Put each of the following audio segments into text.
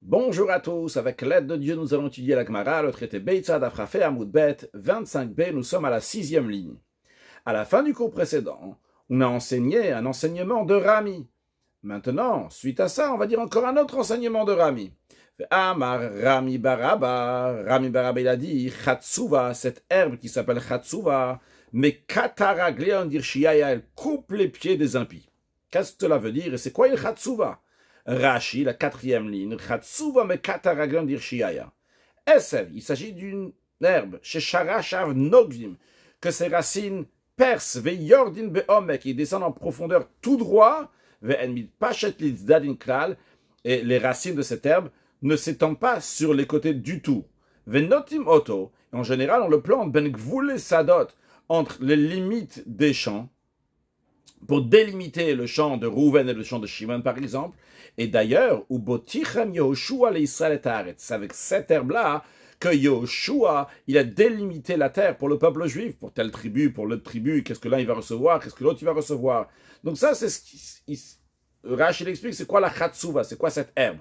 Bonjour à tous, avec l'aide de Dieu, nous allons étudier la Gemara, le traité Beitza d'Afrafé Amoud Bet 25b, nous sommes à la 6e ligne. À la fin du cours précédent, on a enseigné un enseignement de Rami. Maintenant, suite à ça, on va dire encore un autre enseignement de Rami. Amar Rami Baraba, il a dit, Chatsuva, cette herbe qui s'appelle Chatsuva, mais Kataragleon Dirshiyaya, elle coupe les pieds des impies. Qu'est-ce que cela veut dire et c'est quoi il Chatsuva? Rashi, la 4e ligne, Chatsuva me kataraglam dirshiyaya. Esev, il s'agit d'une herbe, chez Sharashav Nogdim, que ses racines percent, ve yordin beomek, qui descendent en profondeur tout droit, ve enmid pachet litzdadin klal, et les racines de cette herbe ne s'étendent pas sur les côtés du tout. Ve notim oto, en général, on le plante ben gvule sadot, entre les limites des champs, pour délimiter le champ de Rouven et le champ de Shimon, par exemple. Et d'ailleurs, c'est avec cette herbe-là que Yehoshua, il a délimité la terre pour le peuple juif, pour telle tribu, pour l'autre tribu, qu'est-ce que l'un il va recevoir, qu'est-ce que l'autre il va recevoir. Donc ça, c'est ce qui... Rashi explique, c'est quoi la Chatsuva, c'est quoi cette herbe.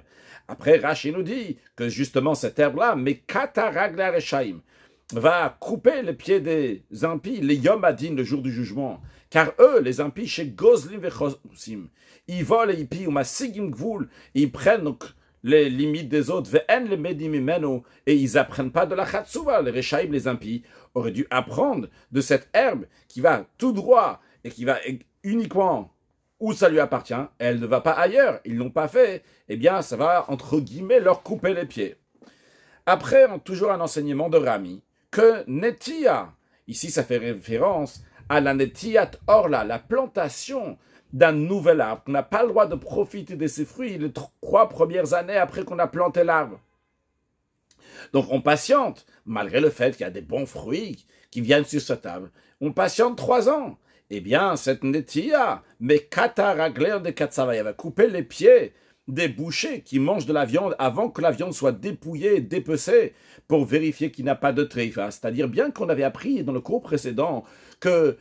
Après, Rashi nous dit que justement cette herbe-là, mais Kataragla Reshaim, va couper les pieds des impies, les Yom Adin, le jour du jugement. Car eux, les impies, chez Gozlim Vechosim, ils volent et ils pillent, ou Masigim Gvul, ils prennent donc les limites des autres, Ve'en le Medim Imenu, et ils apprennent pas de la Chatsuva. Les Rechaim, les impies, auraient dû apprendre de cette herbe qui va tout droit et qui va uniquement où ça lui appartient, elle ne va pas ailleurs, ils l'ont pas fait, eh bien ça va, entre guillemets, leur couper les pieds. Après, toujours un enseignement de Rami, que Netia, ici ça fait référence à la Netiat Orla, la plantation d'un nouvel arbre, qu'on n'a pas le droit de profiter de ses fruits les 3 premières années après qu'on a planté l'arbre. Donc on patiente, malgré le fait qu'il y a des bons fruits qui viennent sur sa table, on patiente 3 ans. Eh bien, cette Netia, mais Kataragler de Katsava, elle va couper les pieds des bouchers qui mangent de la viande avant que la viande soit dépouillée, dépecée, pour vérifier qu'il n'y a pas de treifa. C'est-à-dire, bien qu'on avait appris dans le cours précédent qu'il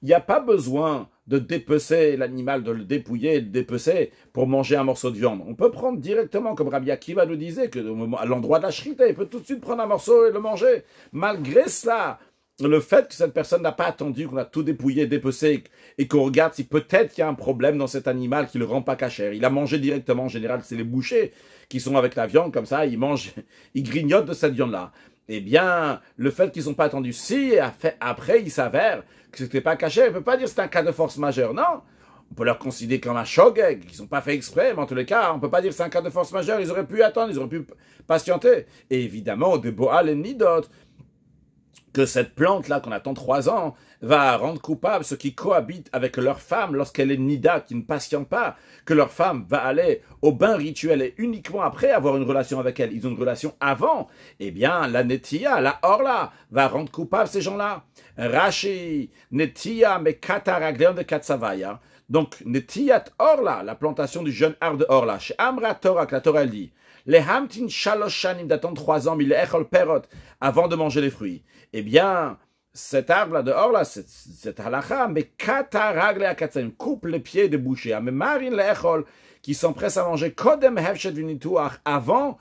n'y a pas besoin de dépecer l'animal, de le dépouiller, de dépecer pour manger un morceau de viande. On peut prendre directement, comme Rabbi Akiva nous disait, que à l'endroit de la shrita, il peut tout de suite prendre un morceau et le manger. Malgré cela, le fait que cette personne n'a pas attendu qu'on a tout dépouillé, dépecé, et qu'on regarde si peut-être il y a un problème dans cet animal qui ne le rend pas cachère. Il a mangé directement, en général, c'est les bouchers qui sont avec la viande, comme ça, ils mangent, ils grignotent de cette viande-là. Eh bien, le fait qu'ils n'ont pas attendu, si après il s'avère que ce n'était pas cachère, il ne peut pas dire que c'est un cas de force majeure, non. On peut leur considérer comme un shogeg, qu'ils n'ont pas fait exprès, mais en tous les cas, on ne peut pas dire que c'est un cas de force majeure, ils auraient pu attendre, ils auraient pu patienter. Et évidemment, de Boal et Nidot, que cette plante-là, qu'on attend 3 ans, va rendre coupable ceux qui cohabitent avec leur femme lorsqu'elle est nida, qui ne patiente pas, que leur femme va aller au bain rituel et uniquement après avoir une relation avec elle, ils ont une relation avant, eh bien, la netia, la orla, va rendre coupable ces gens-là. Rashi, netia, me kataragleon de katsavaya. Donc, netiat orla, la plantation du jeune arbre de orla. Chez Amra Torah, que la Torah elle dit, les hamtin shalosh shanim d'attendre 3 ans, mais les echol perot, avant de manger les fruits. Eh bien, cet arbre-là dehors, là, cette halakha, mais kataragle akatzim, coupe les pieds des bouchers, mais marine les echol, qui s'empressent à manger kodem hefshet vinituach, avant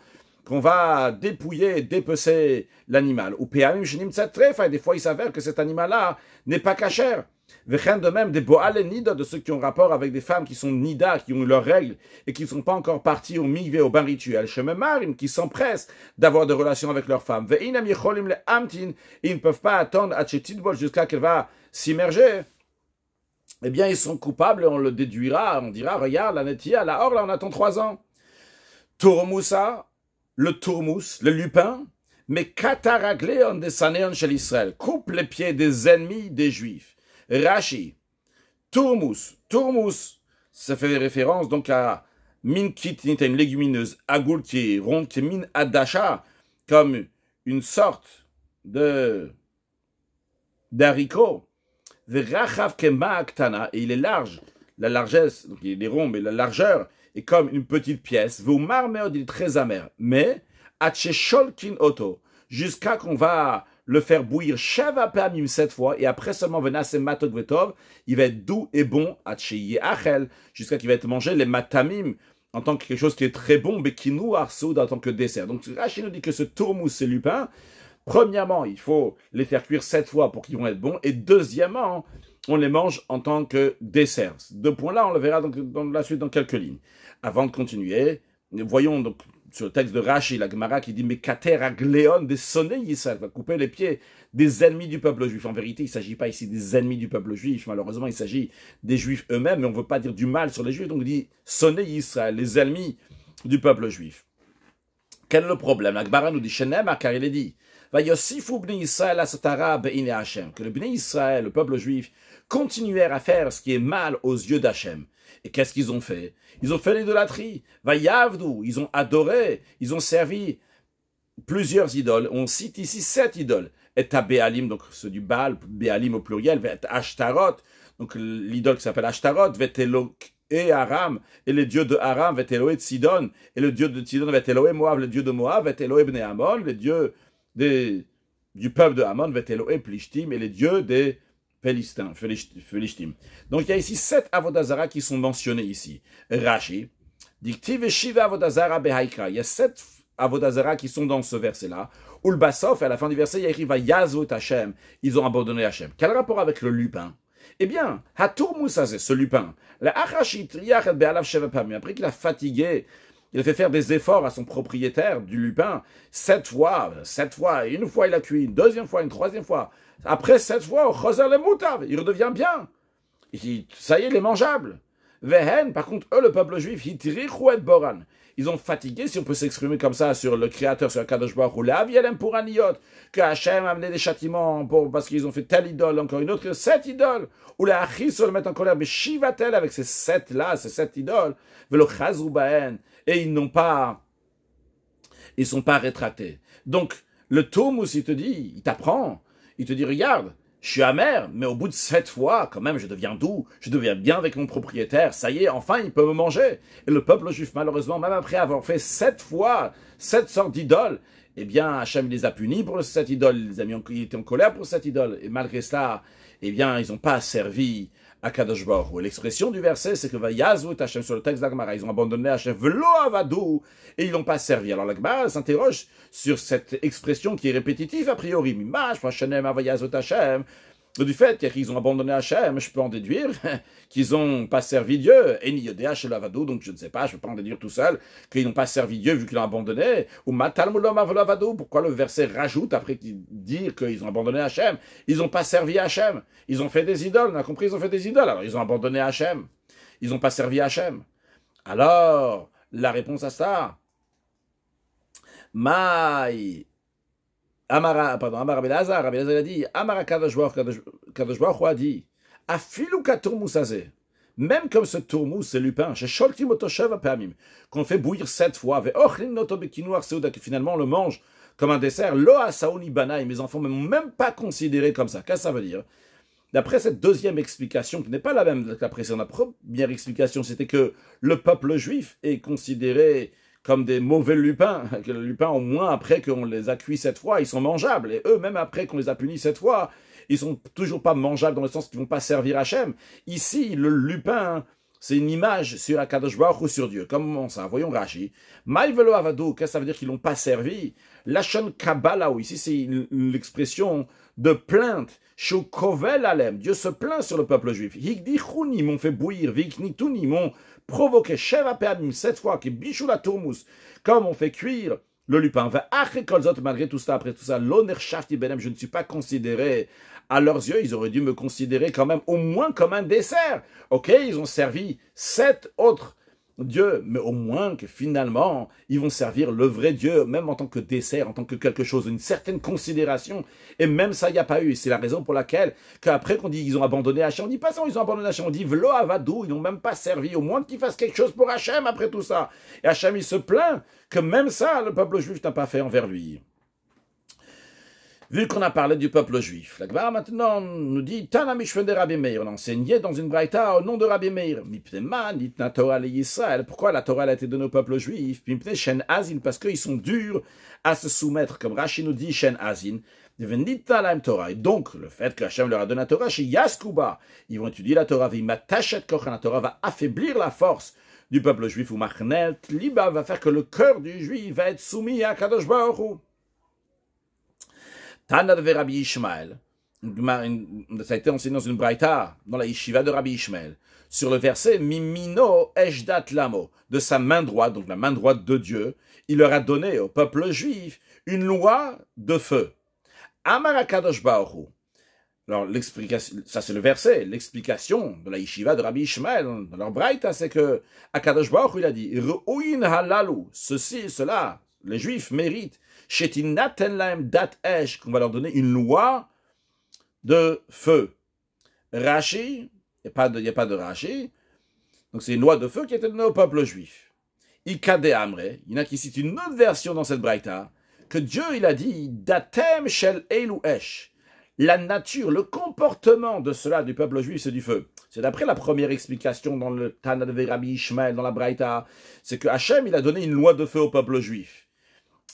qu'on va dépouiller, dépecer l'animal. Ou peamim shenim tzatrefa, et des fois il s'avère que cet animal-là n'est pas cachère. Vechen de même des boal et nida, de ceux qui ont rapport avec des femmes qui sont nida, qui ont leurs règles et qui ne sont pas encore partis au migvé, au bain rituel. Shememarim, qui s'empressent d'avoir des relations avec leurs femmes. Ve'inam yecholim le amtin, ils ne peuvent pas attendre à Tchetidbol jusqu'à qu'elle va s'immerger. Eh bien, ils sont coupables et on le déduira, on dira, regarde, la netia, la or, là, on attend 3 ans. Tourmoussa, le tourmous, le lupin, mais kataragleon de sanéon chez l'Israël, coupe les pieds des ennemis des Juifs. Rashi, tourmous, ça fait référence donc à min kitnit, une légumineuse, agoul qui est ronde, qui est min adasha, comme une sorte d'haricot. Verachav kema'aktana, et il est large, la largesse, donc il est rond, mais la largeur est comme une petite pièce. V'umar meod, il est très amer. Mais, atchesholkin oto, jusqu'à qu'on va le faire bouillir sheva pamim 7 fois, et après seulement venase matok vetov, il va être doux et bon, acheye achel, jusqu'à qu'il va être mangé les matamim, en tant que quelque chose qui est très bon, mais qui nous harceau en tant que dessert. Donc Rachid nous dit que ce tourmousse, ces lupins, premièrement, il faut les faire cuire 7 fois pour qu'ils vont être bons, et deuxièmement, on les mange en tant que dessert. Deux points-là, on le verra dans la suite dans quelques lignes. Avant de continuer, voyons donc sur le texte de Rashi, la Gemara qui dit « Mais kater agléon des sonnés Yisraël » va couper les pieds des ennemis du peuple juif. En vérité, il ne s'agit pas ici des ennemis du peuple juif. Malheureusement, il s'agit des juifs eux-mêmes, mais on ne veut pas dire du mal sur les juifs. Donc, il dit « Sonnés Yisraël », les ennemis du peuple juif. Quel est le problème? La Gemara nous dit « Shenem » car il est dit « Va yosifu bnei Yisraël asatara be'ine Hashem » que le bnei Israël, le peuple juif, continuèrent à faire ce qui est mal aux yeux d'Hachem. Et qu'est-ce qu'ils ont fait? Ils ont fait l'idolâtrie. Vayavdu, ils ont adoré, ils ont servi plusieurs idoles. On cite ici 7 idoles. Et à Béalim, donc ceux du Baal, Béalim au pluriel, et Ashtaroth, donc l'idole qui s'appelle Ashtaroth, Vetelo et Aram, et les dieux de Aram, Veteloé de Sidon, et le dieu de Sidon, Veteloé Moab, le dieu de Moab, Veteloé Bnei Ammon, les dieux du peuple de Ammon, Veteloé Plishtim, et les dieux des Philistins. Donc il y a ici 7 avodazara qui sont mentionnés ici. Rashi dit Shiva avodazara behaikra. Il y a 7 avodazara qui sont dans ce verset-là. Ulbasof, à la fin du verset, il y a écrit va yazvot Hashem. Ils ont abandonné Hashem. Quel rapport avec le lupin? Eh bien, Hatur Moussazé, ce lupin, la Achashit Riach Be'alav Sheva Pamim, après qu'il a fatigué, il a fait faire des efforts à son propriétaire du lupin, 7 fois, une fois il a cuit, une deuxième fois, une troisième fois. Après 7 fois, il redevient bien. Ça y est, il est mangeable. Vehen, par contre, eux, le peuple juif, ils ont fatigué, si on peut s'exprimer comme ça, sur le Créateur, sur Akadosh Baruch Hu, pour Aniyot, que Hachem a amené des châtiments parce qu'ils ont fait telle idole, encore une autre, 7 idoles, ou la Achis se le mettre en colère, mais Shivatel avec ces 7-là, ces 7 idoles, et ils sont pas rétractés. Donc, le Tomus, il te dit, il t'apprend, il te dit, regarde, je suis amer, mais au bout de 7 fois, quand même, je deviens doux, je deviens bien avec mon propriétaire, ça y est, enfin, il peut me manger. Et le peuple juif, malheureusement, même après avoir fait 7 fois, 7 sortes d'idoles, eh bien, Hachem les a punis pour cette idole, ils étaient en colère pour cette idole, et malgré cela, eh bien, ils n'ont pas servi à Kadosh Baruch Hu. L'expression du verset, c'est que Vayazvut Hachem, sur le texte d'Agmara, ils ont abandonné Hachem, Velo Avadou, et ils n'ont pas servi. Alors l'Agmara s'interroge sur cette expression qui est répétitive a priori. Mimash, Hashem, Vayazvut Hachem. Du fait qu'ils ont abandonné Hachem, je peux en déduire qu'ils n'ont pas servi Dieu. Et ni Yodéa chez l'Avadou, donc je ne sais pas, je ne peux pas en déduire tout seul, qu'ils n'ont pas servi Dieu vu qu'ils l'ont abandonné. Ou Matalmulom Avadou, pourquoi le verset rajoute après dire qu'ils ont abandonné Hachem? Ils n'ont pas servi Hachem. Ils ont fait des idoles, on a compris, ils ont fait des idoles. Alors ils ont abandonné Hachem. Ils n'ont pas servi Hachem. Alors, la réponse à ça, Maï. Amara Rabbi Elazar a dit, Amara Kadosh Baruch Hu a dit, Afilu katurmus azeh, même comme ce tourmous, ce lupin, chez Sholtim Otoshev Pamim, qu'on fait bouillir 7 fois, que finalement on le mange comme un dessert, Lo Asaoni Banaï, mes enfants ne m'ont même pas considéré comme ça. Qu'est-ce que ça veut dire? D'après cette deuxième explication, qui n'est pas la même que la précédente, la première explication, c'était que le peuple juif est considéré comme des mauvais lupins, que les lupins, au moins, après qu'on les a cuits 7 fois, ils sont mangeables. Et eux, même après qu'on les a punis 7 fois, ils sont toujours pas mangeables dans le sens qu'ils vont pas servir Hachem. Ici, le lupin, c'est une image sur Akadosh Baruch Hu, sur Dieu. Comment ça? Voyons Rashi. Maïvelo Avado, qu'est-ce que ça veut dire qu'ils l'ont pas servi? Lachon Kabbalah, ici, c'est l'expression de plainte. Shokovel Alem, Dieu se plaint sur le peuple juif. Higdi Chouni, ils m'ont fait bouillir. Viknitouni, ils m'ont provoqué Sheva Peamim, 7 fois, qui bichou la tourmous, comme on fait cuire le lupin. Va après kolzot, malgré tout ça, après tout ça, l'oner shafti benem, je ne suis pas considéré à leurs yeux, ils auraient dû me considérer quand même au moins comme un dessert. Ok, ils ont servi 7 autres dieux, mais au moins que finalement, ils vont servir le vrai Dieu, même en tant que dessert, en tant que quelque chose, une certaine considération. Et même ça, il n'y a pas eu. C'est la raison pour laquelle, qu'après qu'on dit qu'ils ont abandonné Hachem, on dit pas ça, ils ont abandonné Hachem, on dit Velo Avadou, ils n'ont même pas servi. Au moins qu'ils fassent quelque chose pour Hachem après tout ça. Et Hachem, il se plaint que même ça, le peuple juif n'a pas fait envers lui. Vu qu'on a parlé du peuple juif, la Gemara maintenant nous dit Tana Mishven de Rabbi Meir. On a enseigné dans une braïta au nom de Rabbi Meir. Mipneman, Nitna Torah le Yisraël. Pourquoi la Torah a été donnée au peuple juif? Mipne Shen Azin, parce qu'ils sont durs à se soumettre, comme Rashi nous dit Shen Azin. Nitna Laim Torah. Et donc, le fait que Hachem leur a donné la Torah, chez Yaskuba, ils vont étudier la Torah. La Torah va affaiblir la force du peuple juif, ou Machnet, Liba va faire que le cœur du juif va être soumis à Kadosh Baruch Hu. Tana de Rabbi Ishmael, ça a été enseigné dans une braïta, dans la yeshiva de Rabbi Ishmael, sur le verset Mimino Eshdat Lamo, de sa main droite, donc la main droite de Dieu, il leur a donné au peuple juif une loi de feu. Amar HaKadosh Baruch Hu. Alors, l'explication, ça c'est le verset, l'explication de la yeshiva de Rabbi Ishmael, dans leur braïta, c'est que HaKadosh Baruch Hu, il a dit, Re'uin halalu, ceci, cela, les juifs méritent, Shetinaten lahem dat esh, qu'on va leur donner une loi de feu. Rashi, il n'y a pas de Rashi, donc c'est une loi de feu qui est donnée au peuple juif. Ikade Amre, il y en a qui citent une autre version dans cette braïta, que Dieu, il a dit, Datem shel elu esh, la nature, le comportement de cela du peuple juif, c'est du feu. C'est d'après la première explication dans le Tana de Rabbi Ishmael, dans la braïta, c'est que Hachem, il a donné une loi de feu au peuple juif.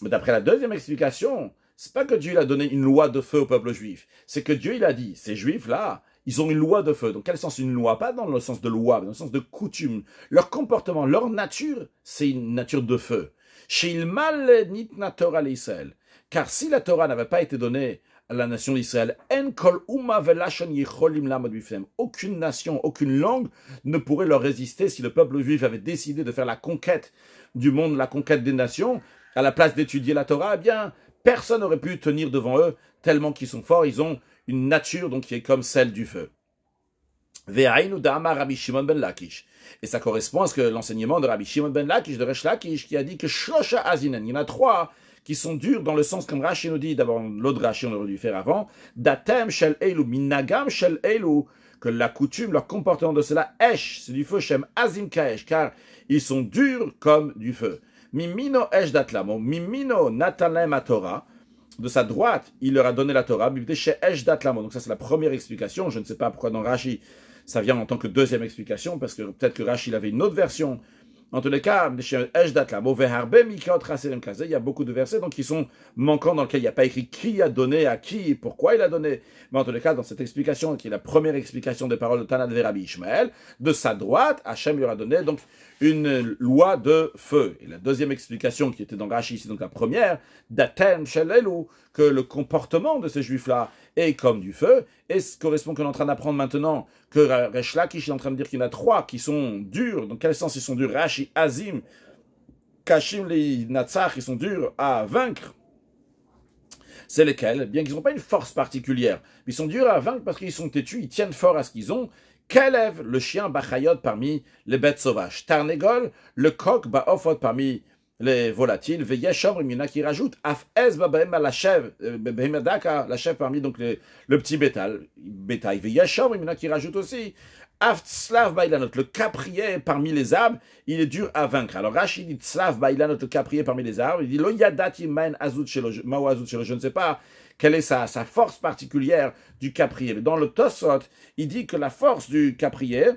Mais d'après la deuxième explication, c'est pas que Dieu il a donné une loi de feu au peuple juif. C'est que Dieu il a dit, ces juifs-là, ils ont une loi de feu. Dans quel sens une loi? Pas dans le sens de loi, mais dans le sens de coutume. Leur comportement, leur nature, c'est une nature de feu. Sheilmal nitna Torah l'Israël. Car si la Torah n'avait pas été donnée à la nation d'Israël, en kol umma velashon yicholim lamod bifnem. Aucune nation, aucune langue ne pourrait leur résister si le peuple juif avait décidé de faire la conquête du monde, la conquête des nations. À la place d'étudier la Torah, eh bien, personne n'aurait pu tenir devant eux, tellement qu'ils sont forts, ils ont une nature donc qui est comme celle du feu. Ve'ainu da'amar Rabbi Shimon ben Lakish. Et ça correspond à ce que l'enseignement de Rabbi Shimon ben Lakish, de Resh Lakish, qui a dit que Shlosha Azinen, il y en a trois qui sont durs dans le sens comme Rashi nous dit, d'abord l'autre Rashi on aurait dû faire avant, Datem shel elu, minagam shel elu, que la coutume, leur comportement de cela, Esh, c'est du feu, Shem Azim Kaesh, car ils sont durs comme du feu. Mimino Esh Datlamo, Mimino Natalem Torah, de sa droite, il leur a donné la Torah, chez Esh Datlamo. Donc ça c'est la première explication, je ne sais pas pourquoi dans Rashi, ça vient en tant que deuxième explication, parce que peut-être que Rashi il avait une autre version. En tous les cas, il y a beaucoup de versets donc, qui sont manquants dans lesquels il n'y a pas écrit qui a donné à qui et pourquoi il a donné. Mais en tous les cas, dans cette explication, qui est la première explication des paroles de Tana de Rabbi Ishmael, de sa droite, Hachem lui aura donné donc une loi de feu. Et la deuxième explication qui était dans Rashi, c'est donc la première, Datem Shelelu, que le comportement de ces juifs-là est comme du feu. Et ce correspond qu'on est en train d'apprendre maintenant, que Resh Lakish est en train de dire qu'il y en a trois qui sont durs. Dans quel sens ils sont durs? Rashi, Azim, Kashim, les Natsach, ils sont durs à vaincre. C'est lesquels? Bien qu'ils n'ont pas une force particulière, mais ils sont durs à vaincre parce qu'ils sont têtus, ils tiennent fort à ce qu'ils ont. Kelev, le chien Bachayot parmi les bêtes sauvages. Tarnegol, le coq Baofot parmi les volatiles. Veyeshom, il y en a qui rajoutent. Afez Babahem la chèvre, la chèvre parmi donc le petit bétail. Veyeshom, il y en a qui rajoutent aussi. Aftslav Bailanot, le caprier parmi les arbres, il est dur à vaincre. Alors Rachid dit Slav Bailanot, le caprier parmi les arbres, il dit Lo Yadati Main Azut Shelo, Mao Azut Shelo, je ne sais pas quelle est sa force particulière du caprier. Mais dans le Tosot, il dit que la force du caprier,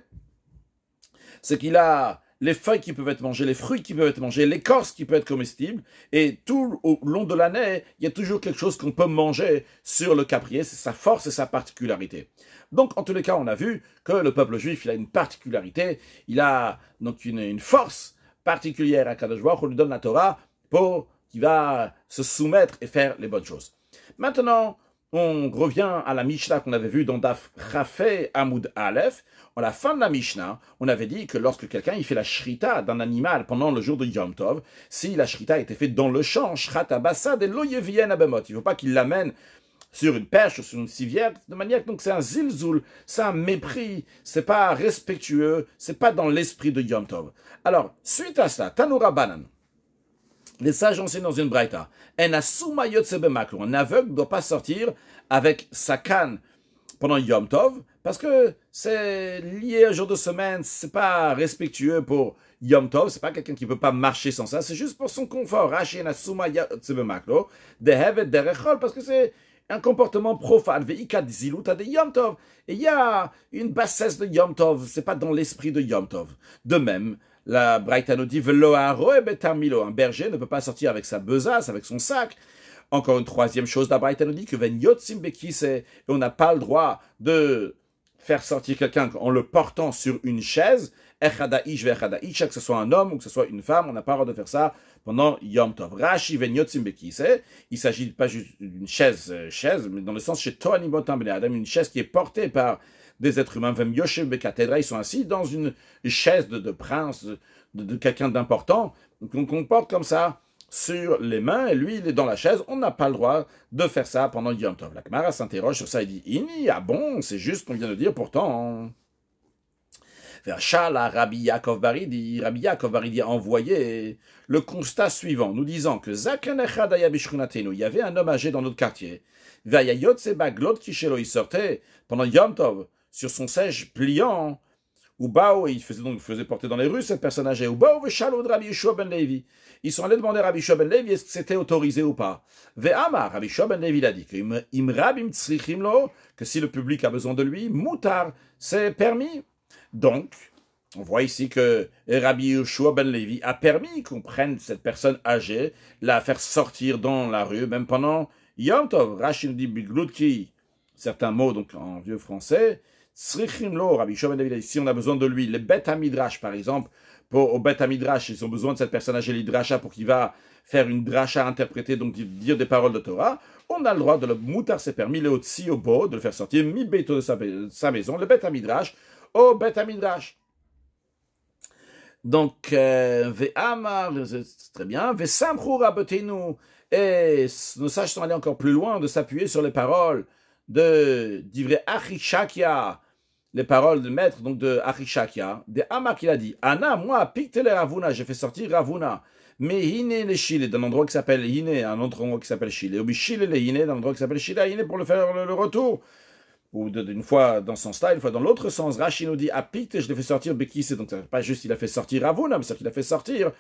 c'est qu'il a les feuilles qui peuvent être mangées, les fruits qui peuvent être mangés, l'écorce qui peut être comestible, et tout au long de l'année, il y a toujours quelque chose qu'on peut manger sur le caprier, c'est sa force et sa particularité. Donc, en tous les cas, on a vu que le peuple juif, il a une particularité, il a donc une force particulière à Kadosh Baruch Hu, on lui donne la Torah pour qu'il va se soumettre et faire les bonnes choses. Maintenant, on revient à la Mishnah qu'on avait vue dans Daf Chafé Amoud Aleph. À la fin de la Mishnah, on avait dit que lorsque quelqu'un il fait la shrita d'un animal pendant le jour de Yom Tov, si la shrita a été faite dans le champ, shrata bassad et loyevien abemot, il ne faut pas qu'il l'amène sur une perche ou sur une civière, de manière que donc c'est un zilzoul, c'est un mépris, c'est pas respectueux, c'est pas dans l'esprit de Yom Tov. Alors, suite à cela, Tanura Banan, les sages enseignent dans une braïta, un aveugle ne doit pas sortir avec sa canne pendant Yom Tov, parce que c'est lié au jour de semaine, c'est pas respectueux pour Yom Tov, c'est pas quelqu'un qui peut pas marcher sans ça, c'est juste pour son confort. Parce que c'est un comportement profane. Et il y a une bassesse de Yom Tov, c'est pas dans l'esprit de Yom Tov. De même, la Braïta nous dit, un berger ne peut pas sortir avec sa besace, avec son sac. Encore une troisième chose, la Braïta nous dit que et on n'a pas le droit de faire sortir quelqu'un en le portant sur une chaise, Echada ish ve'echada isha, que ce soit un homme ou que ce soit une femme, on n'a pas le droit de faire ça pendant Yom Tov. Rashi ve'nyotzim bekise, il s'agit pas juste d'une chaise, mais dans le sens chez Toanimotam ben Adam, une chaise qui est portée par des êtres humains. Vem yoshev bekatedra, ils sont assis dans une chaise de prince, de quelqu'un d'important, donc on porte comme ça sur les mains, et lui, il est dans la chaise, on n'a pas le droit de faire ça pendant Yom Tov. La Gemara s'interroge sur ça, il dit, Ini, ah bon, c'est juste ce qu'on vient de dire, pourtant. Vers Shala, Rabbi Yaakov Baridi a envoyé le constat suivant, nous disant que il y avait un homme âgé dans notre quartier, il sortait pendant Yom Tov, sur son siège pliant, il faisait porter dans les rues cette personne âgée. Ils sont allés demander à Rabbi Yeshua ben Levi est-ce que c'était autorisé ou pas. Ve'amar, Rabbi Yeshua ben Levi a dit que si le public a besoin de lui, mutar, c'est permis. Donc, on voit ici que Rabbi Yeshua ben Levi a permis qu'on prenne cette personne âgée, la faire sortir dans la rue, même pendant Yom Tov. Rashi nous dit biglutki, certains mots donc en vieux français. Rabbi Yeshua ben Levi a dit si on a besoin de lui, les Bet Hamidrash par exemple, au Bet Hamidrash, ils ont besoin de cette personne âgée, l'idrasha, pour qu'il va faire une drasha interprétée, donc dire des paroles de Torah, on a le droit de le moutar, c'est permis, le otsi au beau, de le faire sortir, mi beto de sa maison, le Bet Hamidrash, au Bet Hamidrash. Donc, Ve'amar, c'est très bien, Ve'samchou rabotenu, et nos sages sont allés encore plus loin de s'appuyer sur les paroles d'Ivrei Achishakia, les paroles de maître, donc de Achishakia, de Amar qui a dit, Anna, moi, pictele Ravuna, j'ai fait sortir Ravuna, mais Hine le Chile, d'un endroit qui s'appelle Hine, un autre endroit qui s'appelle Chile, ou Chile le Hine, d'un endroit qui s'appelle Chile, Hine, pour le faire le retour. Ou une fois dans son sens, une fois dans l'autre sens. Rashi nous dit, Apicte, je l'ai fait sortir Bekisse, donc c'est pas juste il a fait sortir Ravuna, mais c'est qu'il a fait sortir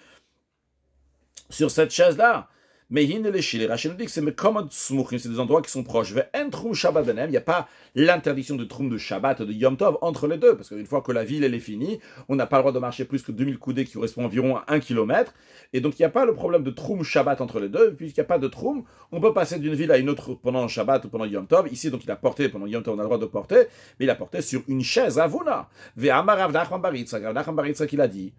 sur cette chaise-là. Mais il Rashi nous dit que c'est des endroits qui sont proches. Il n'y a pas l'interdiction de Troum de Shabbat, de Yom Tov entre les deux, parce qu'une fois que la ville elle est finie, on n'a pas le droit de marcher plus que 2000 coudées, qui correspond environ à 1 km. Et donc il n'y a pas le problème de Troum Shabbat entre les deux, puisqu'il n'y a pas de Troum, on peut passer d'une ville à une autre pendant Shabbat ou pendant Yom Tov. Ici, donc il a porté, pendant Yom Tov, on a le droit de porter, mais il a porté sur une chaise, Avuna. Ve'amar Rav Nachman bar Yitzchak qu'il a dit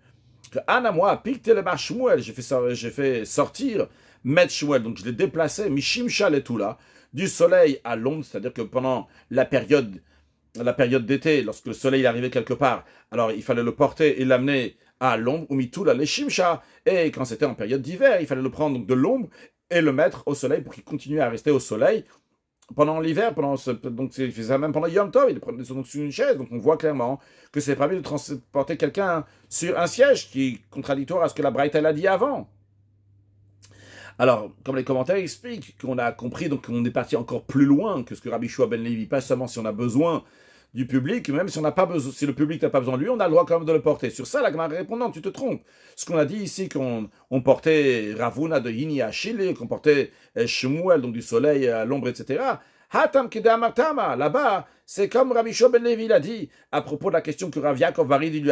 que Anna, moi, pique le bar Shmuel, j'ai fait sortir Met Shmuel, donc je l'ai déplacé, Mishimsha et tout là, du soleil à l'ombre, c'est-à-dire que pendant la période d'été, lorsque le soleil arrivait quelque part, alors il fallait le porter et l'amener à l'ombre, ou Mitula les Shimsha, et quand c'était en période d'hiver, il fallait le prendre donc de l'ombre et le mettre au soleil pour qu'il continue à rester au soleil pendant l'hiver, donc il faisait ça même pendant Yom Tov, il prenait donc sur une chaise, donc on voit clairement que c'est permis de transporter quelqu'un sur un siège, qui est contradictoire à ce que la Braïta l'a dit avant. Alors, comme les commentaires expliquent, qu'on a compris, donc on est parti encore plus loin que ce que Rabbi Yeshua ben Levi, pas seulement si on a besoin du public, même si on n'a pas besoin, si le public n'a pas besoin de lui, on a le droit quand même de le porter. Sur ça, la Gemara répond non, tu te trompes. Ce qu'on a dit ici, qu'on portait Ravuna de Hini à Chile, qu'on portait Shmuel, donc du soleil à l'ombre, etc. Hatam kedamartama, là-bas, c'est comme Rabbi Yeshua ben Levi l'a dit, à propos de la question que Rav Yaakov Baridi lui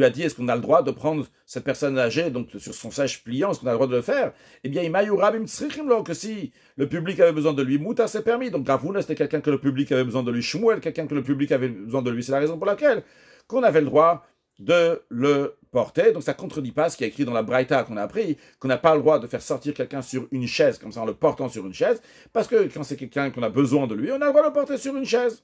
a dit, est-ce qu'on a le droit de prendre cette personne âgée, donc sur son siège pliant, est-ce qu'on a le droit de le faire? Eh bien, que si le public avait besoin de lui, Mouta c'est permis. Donc Ravuna, c'était quelqu'un que le public avait besoin de lui, Shmuel, quelqu'un que le public avait besoin de lui. C'est la raison pour laquelle qu'on avait le droit de le porter. Donc ça ne contredit pas ce qui est écrit dans la Braïta qu'on a appris, qu'on n'a pas le droit de faire sortir quelqu'un sur une chaise, comme ça en le portant sur une chaise, parce que quand c'est quelqu'un qu'on a besoin de lui, on a le droit de le porter sur une chaise.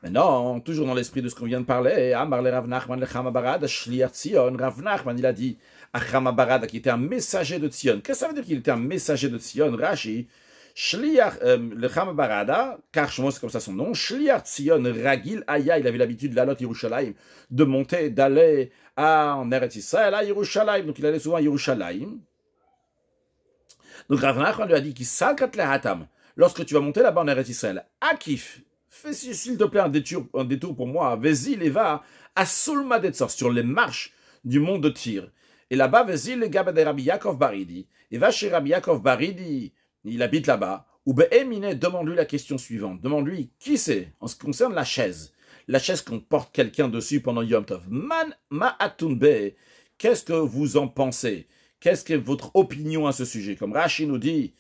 Maintenant, toujours dans l'esprit de ce qu'on vient de parler, Amar le Rav Nachman le Chama Barada, Shliach Tzion, Rav Nachman, il a dit à Chama Barada, qui était un messager de Tzion. Qu'est-ce que ça veut dire qu'il était un messager de Tzion? Rashi, Shliach, le Chama Barada, car c'est comme ça son nom, Shliach Tzion, Ragil Aya, il avait l'habitude d'alot Yerushalayim, de monter, d'aller en Eretz Israël, à Yerushalayim, donc il allait souvent à Yerushalayim. Donc Rav Nachman lui a dit, Kisalkat le Hatam, lorsque tu vas monter là-bas en Eretz Israël, Akif, fais s'il te plaît un détour pour moi, Vézil et va à Sulma Detzor, sur les marches du mont de Tyr. Et là-bas, Vézil le gaba de Rabbi Yaakov Baridi, et va chez Rabbi Yaakov Baridi, il habite là-bas, ou Be'emine, demande-lui la question suivante, demande-lui qui c'est, en ce qui concerne la chaise qu'on porte quelqu'un dessus pendant Yom Tov. Man ma'atunbe, qu'est-ce que vous en pensez? Qu'est-ce que votre opinion à ce sujet? Comme Rashi nous dit,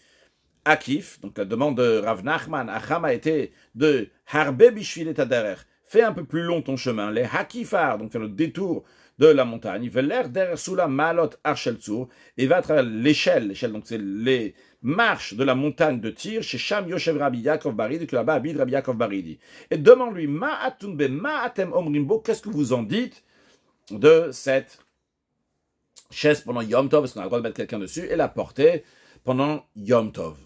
Akif, donc la demande de Rav Nachman, Acham a été de Harbe Bishvil et Taderer, fais un peu plus long ton chemin. Les hakifar, donc fais le détour de la montagne. Veler der sula malot arshel tsur, et va à travers l'échelle, donc c'est les marches de la montagne de Tyr, chez Sham Yoshev Rabbi Yaakov Baridi, que là-bas habite Rabbi Yaakov Baridi. Et demande-lui, ma atunbe, ma atem omrimbo, qu'est-ce que vous en dites de cette chaise pendant Yom Tov, parce qu'on a le droit de mettre quelqu'un dessus, et la porter pendant Yom Tov.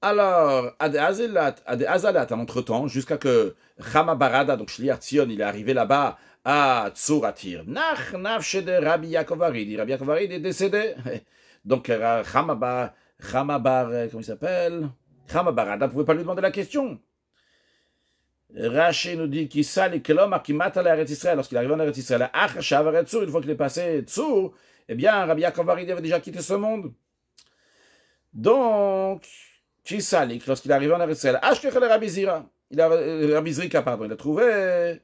Alors, à des Azalat, en entre-temps, jusqu'à que Chama Barada, donc Shliach Tzion, il est arrivé là-bas à Tsur Atir. Nach nafshe de Rabbi Yaakov Baridi. Rabbi Yaakov Baridi est décédé. Donc, Chama Bar, comment il s'appelle? Chama Barada ne pouvait pas lui demander la question. Rashi nous dit qu'il sali kelom akimat à Eretz Israël, lorsqu'il arrive en Eretz Israël, une fois qu'il est passé Tsur, eh bien, Rabbi Yaakov Baridi avait déjà quitté ce monde. Donc, Chisalik, lorsqu'il est arrivé en Eretz Israël, Rabbi Zira, Rabbi Zrika, pardon, il a trouvé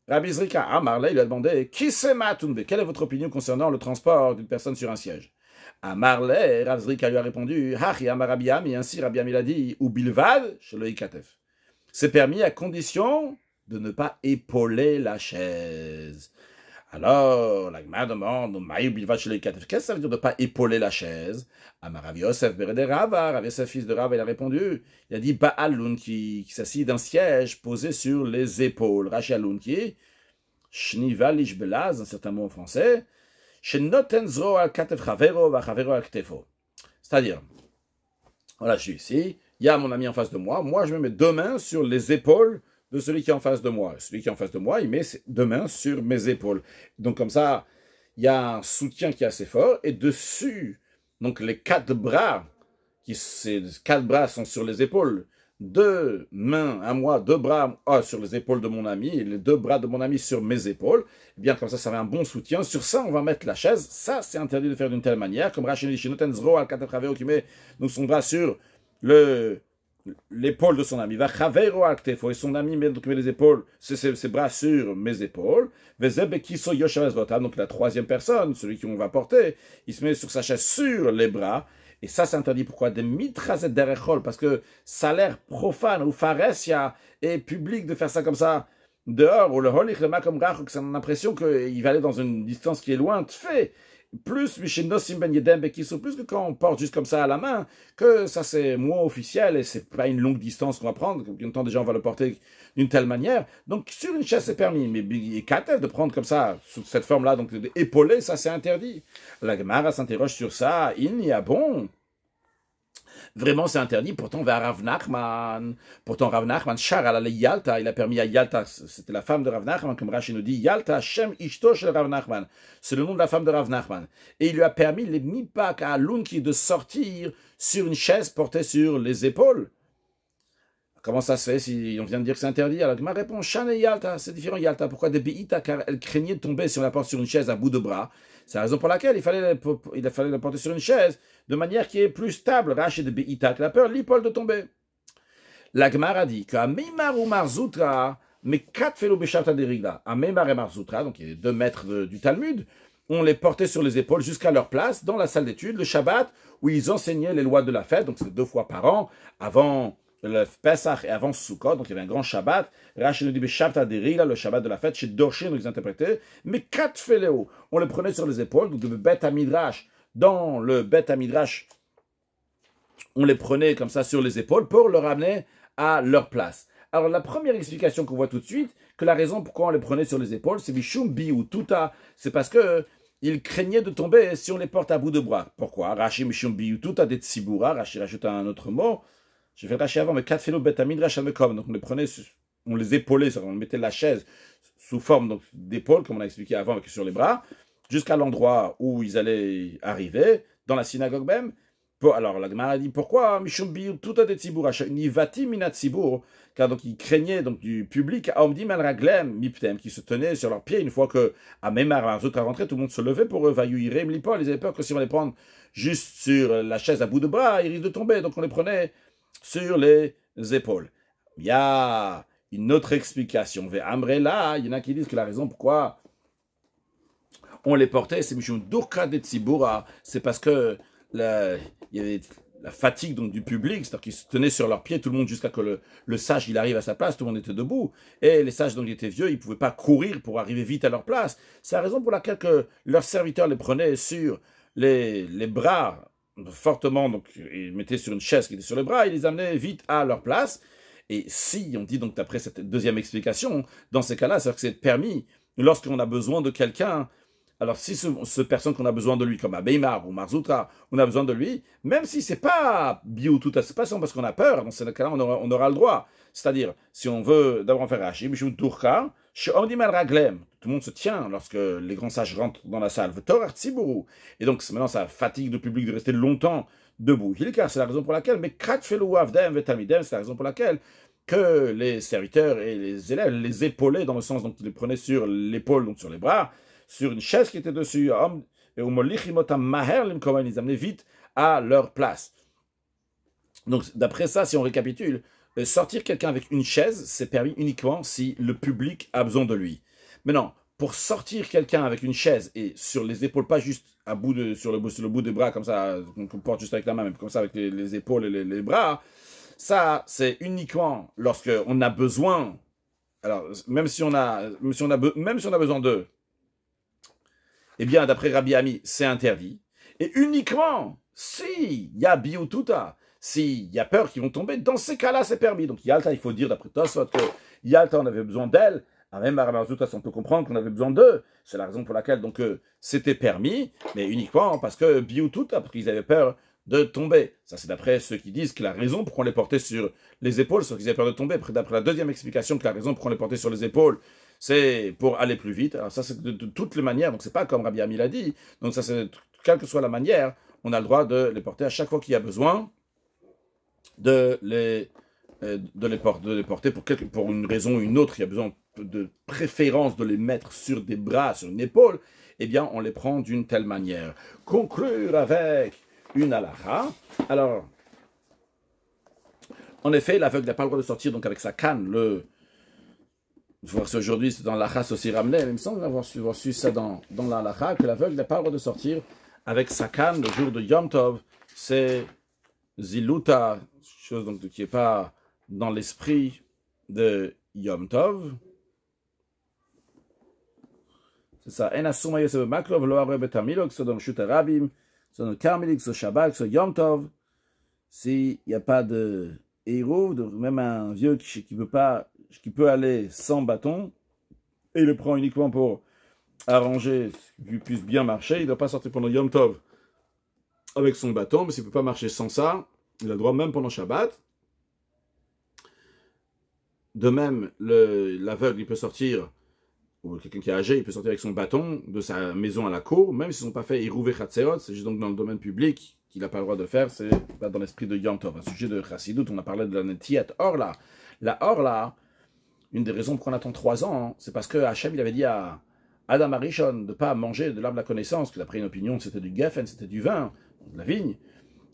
Rabbi Zrika. Amarle, il lui a demandé, quelle est votre opinion concernant le transport d'une personne sur un siège? Amarle, Rabbi Zrika lui a répondu, Hachi Amar Rabbi Am, et ainsi Rabbi Am il a dit, ou Bilvad, chez le Ikatef. C'est permis à condition de ne pas épauler la chaise. Alors, la Gemara demande, qu'est-ce que ça veut dire de ne pas épauler la chaise? Amar Rav Yosef Berede Rava, Rav Yosef fils de Rava, il a répondu, il a dit Ba'alun qui s'assit d'un siège posé sur les épaules. Rashi Alun qui, Shniva Lishbelaz, un certain mot en français, Shenoten Zro al Katef Chavero va Chavero al Ktefo. C'est-à-dire, voilà, je suis ici, il y a mon ami en face de moi, moi je me mets deux mains sur les épaules de celui qui est en face de moi. Celui qui est en face de moi, il met ses deux mains sur mes épaules. Donc comme ça, il y a un soutien qui est assez fort. Et dessus, donc les quatre bras, ces quatre bras sont sur les épaules. Deux mains à moi, deux bras sur les épaules de mon ami, et les deux bras de mon ami sur mes épaules. Et bien comme ça fait un bon soutien. Sur ça, on va mettre la chaise. Ça, c'est interdit de faire d'une telle manière. Comme Rachel Shinotenzro al-Katafraveo qui met donc son bras sur l'épaule de son ami. Va Chavero al-Ktefo, et son ami met les épaules, ses bras sur mes épaules. Vezebekiso Yoshavez Votam, donc la troisième personne, celui qu'on va porter, il se met sur sa chaise sur les bras. Et ça, c'est interdit. Pourquoi? Des mitrazet derechol, parce que ça a l'air profane, ou faresia, et public de faire ça comme ça dehors, ou le holich, le makom rachok, ça a l'impression qu'il va aller dans une distance qui est loin de fait. Plus que quand on porte juste comme ça à la main, que ça c'est moins officiel et c'est pas une longue distance qu'on va prendre, combien de temps déjà on va le porter d'une telle manière. Donc sur une chaise c'est permis, mais de prendre comme ça, sous cette forme-là, donc épauler, ça c'est interdit. La Gemara s'interroge sur ça, il n'y a bon. Vraiment, c'est interdit. Pourtant, vers Rav Nachman, Shar al Yalta, il a permis à Yalta, c'était la femme de Rav Nachman, comme Rashi nous dit, Yalta, Shem Ishto shel Rav Nachman. C'est le nom de la femme de Rav Nachman. Et il lui a permis, les mipak à Lunki, de sortir sur une chaise portée sur les épaules. Comment ça se fait si on vient de dire que c'est interdit? Alors, ma réponse, Shan et Yalta, c'est différent Yalta. Pourquoi des Beïta? Car elle craignait de tomber si on la porte sur une chaise à bout de bras. C'est la raison pour laquelle il fallait la porter sur une chaise de manière qui est plus stable. Rachid de Beïta, la peur, l'épaule de tomber. La Gemara dit qu'à Meimar ou Marzoutra, mais 4 félo Beshavta de Rigla, à Meimar et Marzoutra, donc il y a 2 maîtres du Talmud, on les portait sur les épaules jusqu'à leur place dans la salle d'études, le Shabbat, où ils enseignaient les lois de la fête, donc c'est 2 fois par an, avant le Pesach et avant Sukkot, donc il y avait un grand Shabbat. Rachid nous dit Beshavta de Rigla, le Shabbat de la fête, chez Dorché, nous les interprétaient, mais 4 féléo, on les prenait sur les épaules, donc de Beth Amidrash. Dans le Beth Amidrash, on les prenait comme ça sur les épaules pour le ramener à leur place. Alors la première explication qu'on voit tout de suite, que la raison pourquoi on les prenait sur les épaules, c'est Mishum Bi ou Tuta, c'est parce que ils craignaient de tomber si on les porte à bout de bras. Pourquoi? Rashi Mishum Bi ou Tuta des Tzibura, Rashi rajoute un autre mot, j'ai fait Rashi avant, mais 4 félo Beth Amidrash Amekom, donc on les prenait, on les épaulait, on mettait la chaise sous forme d'épaule, comme on a expliqué avant, avec sur les bras, jusqu'à l'endroit où ils allaient arriver, dans la synagogue même. Alors la Gemara dit pourquoi Mishum Biur tout a des tzibour, nivati minat tzibour, car donc ils craignaient donc du public, Aomdim al raglem miptem, qui se tenaient sur leurs pieds une fois que à Memar, à rentrer, tout le monde se levait pour eux, vayu irem lipol, ils avaient peur que si on les prend juste sur la chaise à bout de bras, ils risquent de tomber, donc on les prenait sur les épaules. Il y a une autre explication. Amrela, il y en a qui disent que la raison pourquoi on les portait, c'est Mishum Durka de Tzibura, c'est parce que il y avait la fatigue donc, du public, c'est-à-dire qu'ils se tenaient sur leurs pieds, tout le monde, jusqu'à que le sage il arrive à sa place, tout le monde était debout. Et les sages, donc, ils étaient vieux, ils ne pouvaient pas courir pour arriver vite à leur place. C'est la raison pour laquelle que leurs serviteurs les prenaient sur les bras fortement, donc ils mettaient sur une chaise qui était sur les bras, ils les amenaient vite à leur place. Et si, on dit donc d'après cette deuxième explication, dans ces cas-là, c'est-à-dire que c'est permis, lorsqu'on a besoin de quelqu'un. Alors, si ce personne qu'on a besoin de lui, comme Abeimar ou Marzoutra, on a besoin de lui, même si c'est pas Bioututa, c'est pas seulement parce qu'on a peur, dans ce cas-là, on aura le droit. C'est-à-dire, si on veut d'abord faire Rashi, Bishou Turka, Raglem, tout le monde se tient lorsque les grands sages rentrent dans la salle, et donc maintenant ça fatigue le public de rester longtemps debout. Hilkar, c'est la raison pour laquelle, mais Kratfelou Avdem Vetamidem, c'est la raison pour laquelle que les serviteurs et les élèves les épaulaient dans le sens dont ils les prenaient sur l'épaule, donc sur les bras, sur une chaise qui était dessus, et ils amenaient vite à leur place. Donc, d'après ça, si on récapitule, sortir quelqu'un avec une chaise, c'est permis uniquement si le public a besoin de lui. Maintenant, pour sortir quelqu'un avec une chaise et sur les épaules, pas juste sur le bout des bras, comme ça, qu'on porte juste avec la main, mais comme ça avec les épaules et les bras, ça, c'est uniquement lorsqu'on a besoin, alors, même si on a besoin d'eux, eh bien, d'après Rabbi Ami, c'est interdit. Et uniquement s'il y a bioututa, s'il y a peur qu'ils vont tomber, dans ces cas-là, c'est permis. Donc, Yalta, il faut dire, d'après Tosfot, que Yalta, on avait besoin d'elle. Même Marzouta, on peut comprendre qu'on avait besoin d'eux. C'est la raison pour laquelle, donc, c'était permis, mais uniquement parce que bioututa, parce qu'ils avaient peur de tomber. Ça, c'est d'après ceux qui disent que la raison pour qu'on les portait sur les épaules, c'est qu'ils avaient peur de tomber. D'après la deuxième explication, que la raison pour qu'on les portait sur les épaules, c'est pour aller plus vite. Alors ça, c'est de toutes les manières. Donc, c'est pas comme Rabbi Ami l'a dit. Donc, ça, c'est quelle que soit la manière, on a le droit de les porter à chaque fois qu'il y a besoin de les porter pour une raison ou une autre. Il y a besoin de préférence de les mettre sur des bras, sur une épaule. Eh bien, on les prend d'une telle manière. Conclure avec une halakha. Alors, en effet, l'aveugle n'a pas le droit de sortir donc avec sa canne. Je vois aujourd'hui, c'est dans l'Achas aussi ramené, mais il me semble avoir su ça dans l'Alacha, que l'aveugle n'a pas le droit de sortir avec sa canne le jour de Yom Tov. C'est Ziluta, chose donc qui n'est pas dans l'esprit de Yom Tov. C'est ça. En asuma yosef maklov lo arbe betamilok, so dans Shut Arabim, so dans Karmelik, so Shabbat, so Yom Tov. S'il n'y a pas de héros, même un vieux qui peut aller sans bâton, et il le prend uniquement pour arranger qu'il puisse bien marcher, il ne doit pas sortir pendant Yom Tov avec son bâton, mais s'il ne peut pas marcher sans ça, il a le droit même pendant Shabbat. De même, l'aveugle, il peut sortir, ou quelqu'un qui est âgé, il peut sortir avec son bâton de sa maison à la cour, même s'ils n'ont pas fait Irouvé Chatzeot, c'est juste donc dans le domaine public qu'il n'a pas le droit de faire, c'est pas dans l'esprit de Yom Tov. À sujet de Chassidut, on a parlé de la Netiat Orla. La Orla, une des raisons pour qu'on attend 3 ans, c'est parce que Hachem, il avait dit à Adam Arishon de ne pas manger de l'arbre de la connaissance, que d'après une opinion, c'était du geffen, c'était du vin, de la vigne,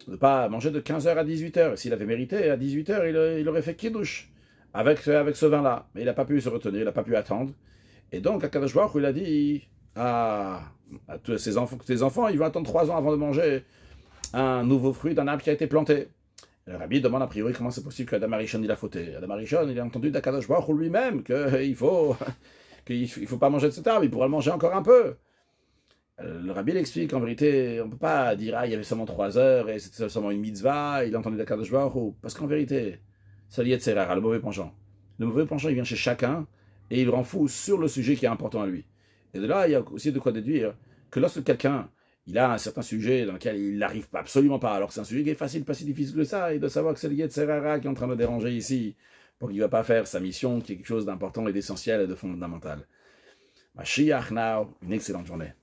de ne pas manger de 15h à 18h. Et s'il avait mérité, à 18h, il aurait fait kiddush avec ce vin-là. Mais il n'a pas pu se retenir, il n'a pas pu attendre. Et donc, Akadosh Baruch Hu, il a dit à tous ses enfants, que tes enfants, ils vont attendre 3 ans avant de manger un nouveau fruit d'un arbre qui a été planté. Le Rabbi demande a priori comment c'est possible qu'Adam Arishon il a fauté. Adam Arishon, il a entendu d'Akadosh Baruch Hu lui-même qu'il faut pas manger de cet arbre, il pourra le manger encore un peu. Le Rabbi l'explique, en vérité, on ne peut pas dire il y avait seulement 3 heures et c'était seulement une mitzvah, il a entendu d'Akadosh Baruch Hu. Parce qu'en vérité, c'est lié de Serara, le mauvais penchant. Le mauvais penchant, il vient chez chacun et il le rend fou sur le sujet qui est important à lui. Et de là, il y a aussi de quoi déduire que lorsque quelqu'un il a un certain sujet dans lequel il n'arrive absolument pas, alors que c'est un sujet qui est facile, pas si difficile que ça, et de savoir que c'est le Yetzerara qui est en train de déranger ici, pour qu'il ne va pas faire sa mission, qui est quelque chose d'important et d'essentiel et de fondamental. Mashiach now, une excellente journée.